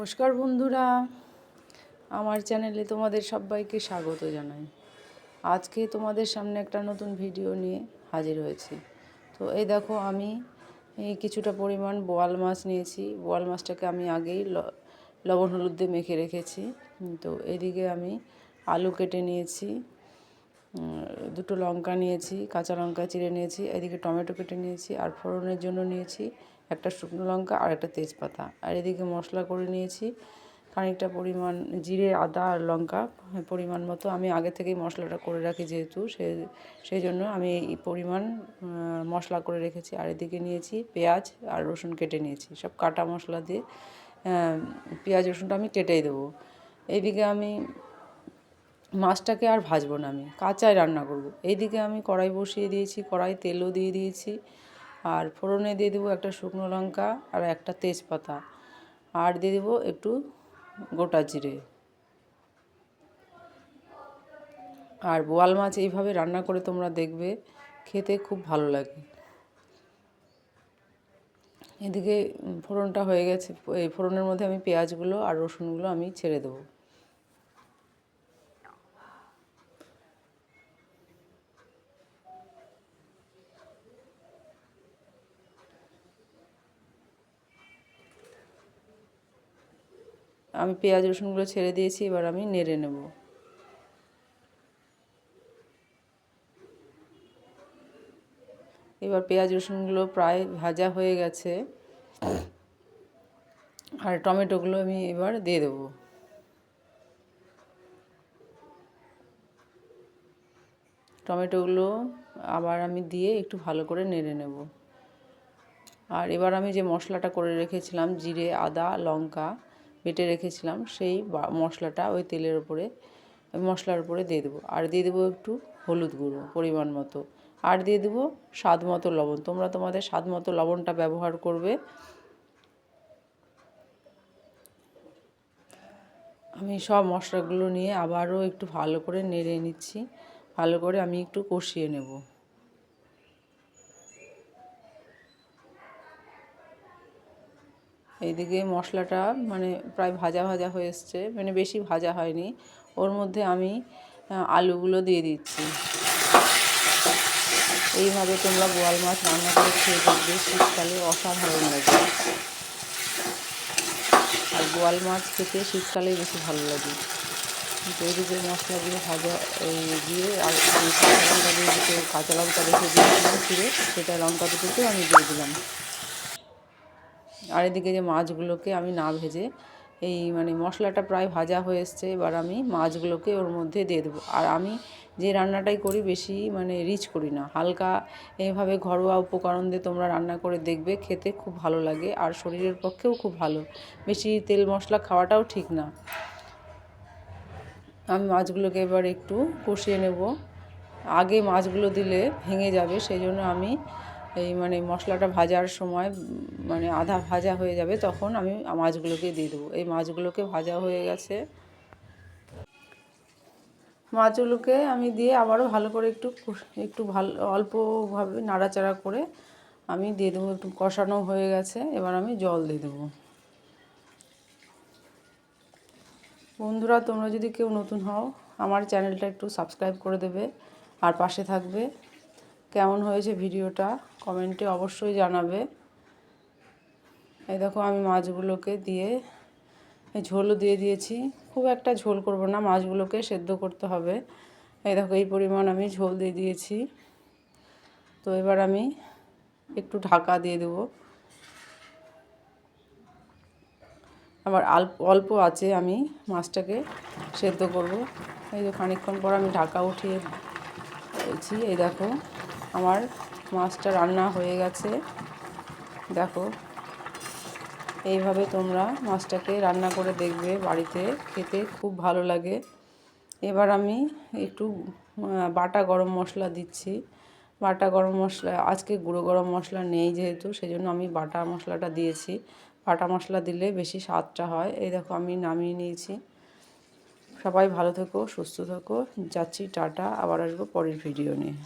নমস্কার বন্ধুরা, আমার চ্যানেলে তোমাদের সবাইকে স্বাগত জানাই। আজকে তোমাদের সামনে একটা নতুন ভিডিও নিয়ে হাজির হয়েছি। তো এই দেখো, আমি কিছুটা পরিমাণ বোয়াল মাছ নিয়েছি। বোয়াল মাছটাকে আমি আগেই লবণ হলুদ দিয়ে মেখে রেখেছি। তো এদিকে আমি আলু কেটে নিয়েছি, দুটো লঙ্কা নিয়েছি, কাঁচা লঙ্কা চিড়ে নিয়েছি, এদিকে টমেটো কেটে নিয়েছি, আর ফোড়নের জন্য নিয়েছি একটা শুকনো লঙ্কা আর একটা তেজপাতা। আর এদিকে মশলা করে নিয়েছি খানিকটা পরিমাণ জিরে, আদা আর লঙ্কা পরিমাণ মতো। আমি আগে থেকেই মশলাটা করে রাখি, যেহেতু সেই জন্য আমি এই পরিমাণ মশলা করে রেখেছি। আর এদিকে নিয়েছি পেঁয়াজ আর রসুন কেটে নিয়েছি, সব কাটা মশলা দিয়ে। পেঁয়াজ রসুনটা আমি কেটেই দেবো। এইদিকে আমি মাছটাকে আর ভাজবো না, আমি কাঁচাই রান্না করব। এইদিকে আমি কড়াই বসিয়ে দিয়েছি, কড়াই তেলও দিয়ে দিয়েছি, আর ফোড়নে দিয়ে দেবো একটা শুকনো লঙ্কা আর একটা তেজপাতা, আর দিয়ে দেবো একটু গোটা জিরে। আর বোয়াল মাছ এইভাবে রান্না করে তোমরা দেখবে, খেতে খুব ভালো লাগে। এদিকে ফোড়নটা হয়ে গেছে, এই ফোড়নের মধ্যে আমি পেঁয়াজগুলো আর রসুনগুলো আমি ছেড়ে দেবো। আমি পেঁয়াজ রসুনগুলো ছেড়ে দিয়েছি, এবার আমি নেড়ে নেব। এবার পেঁয়াজ রসুনগুলো প্রায় ভাজা হয়ে গেছে, আর টমেটোগুলো আমি এবার দিয়ে দেবো। টমেটোগুলো আবার আমি দিয়ে একটু ভালো করে নেড়ে নেব। আর এবার আমি যে মশলাটা করে রেখেছিলাম, জিরে, আদা, লঙ্কা বেটে রেখেছিলাম, সেই মশলাটা ওই তেলের উপরে, মশলার উপরে দিয়ে দেবো। আর দিয়ে দেবো একটু হলুদ গুঁড়ো পরিমাণ মতো, আর দিয়ে দেবো স্বাদ মতো লবণ। তোমরা তোমাদের স্বাদ মতো লবণটা ব্যবহার করবে। আমি সব মশলাগুলো নিয়ে আবারও একটু ভালো করে নেড়ে নিচ্ছি, ভালো করে আমি একটু কষিয়ে নেব। এইদিকে মশলাটা মানে প্রায় ভাজা ভাজা হয়ে এসছে, মানে বেশি ভাজা হয়নি। ওর মধ্যে আমি আলুগুলো দিয়ে দিচ্ছি। এইভাবে তোমরা বোয়াল মাছ রান্না করে খেয়ে দেখবে, শীতকালে অসাধারণ লাগে। আর বোয়াল মাছ খেতে শীতকালে বেশি ভালো লাগে। এইদিকে মশলাগুলো ভাজা দিয়ে, আর কাঁচা লঙ্কা দিয়ে দুটো কাঁচা লঙ্কা রেখে দিয়েছিলাম ছিঁড়ে, সেটা লঙ্কা দুটোকেও আমি দিয়ে দিলাম। আর এদিকে যে মাছগুলোকে আমি না ভেজে, এই মানে মশলাটা প্রায় ভাজা হয়ে এসছে, এবার আমি মাছগুলোকে ওর মধ্যে দিয়ে দেবো। আর আমি যে রান্নাটাই করি বেশি মানে রিচ করি না, হালকা এইভাবে ঘরোয়া উপকরণ দিয়ে তোমরা রান্না করে দেখবে, খেতে খুব ভালো লাগে আর শরীরের পক্ষেও খুব ভালো। বেশি তেল মশলা খাওয়াটাও ঠিক না। আমি মাছগুলোকে এবার একটু কষিয়ে নেব। আগে মাছগুলো দিলে ভেঙে যাবে, সেই জন্য আমি এই মানে মশলাটা ভাজার সময় মানে আধা ভাজা হয়ে যাবে, তখন আমি মাছগুলোকে দিয়ে দেবো। এই মাছগুলোকে ভাজা হয়ে গেছে, মাছগুলোকে আমি দিয়ে আবারও ভালো করে একটু ভালো অল্পভাবে নাড়াচাড়া করে আমি দিয়ে দেবো। একটু কষানো হয়ে গেছে, এবার আমি জল দিয়ে দেবো। বন্ধুরা, তোমরা যদি কেউ নতুন হও, আমার চ্যানেলটা একটু সাবস্ক্রাইব করে দেবে আর পাশে থাকবে। কেমন হয়েছে ভিডিওটা কমেন্টে অবশ্যই জানাবে। এই দেখো, আমি মাছগুলোকে দিয়ে ঝোলও দিয়ে দিয়েছি। খুব একটা ঝোল করব না, মাছগুলোকে সেদ্ধ করতে হবে। এই দেখো, এই পরিমাণ আমি ঝোল দিয়ে দিয়েছি। তো এবার আমি একটু ঢাকা দিয়ে দেবো। আবার অল্প আছে আমি মাছটাকে সেদ্ধ করব। এই যে খানিকক্ষণ পর আমি ঢাকা উঠিয়ে দিয়েছি। এই দেখো, আমার মাছটা রান্না হয়ে গেছে। দেখো, এইভাবে তোমরা মাছটাকে রান্না করে দেখবে, বাড়িতে খেতে খুব ভালো লাগে। এবার আমি একটু বাটা গরম মশলা দিচ্ছি। বাটা গরম মশলা, আজকে গুঁড়ো গরম মশলা নেই যেহেতু, সেজন্য আমি বাটা মশলাটা দিয়েছি। বাটা মশলা দিলে বেশি স্বাদটা হয়। এই দেখো, আমি নামিয়ে নিয়েছি। সবাই ভালো থেকো, সুস্থ থেকো, যাচ্ছি, টাটা। আবার আসবো পরের ভিডিও নিয়ে।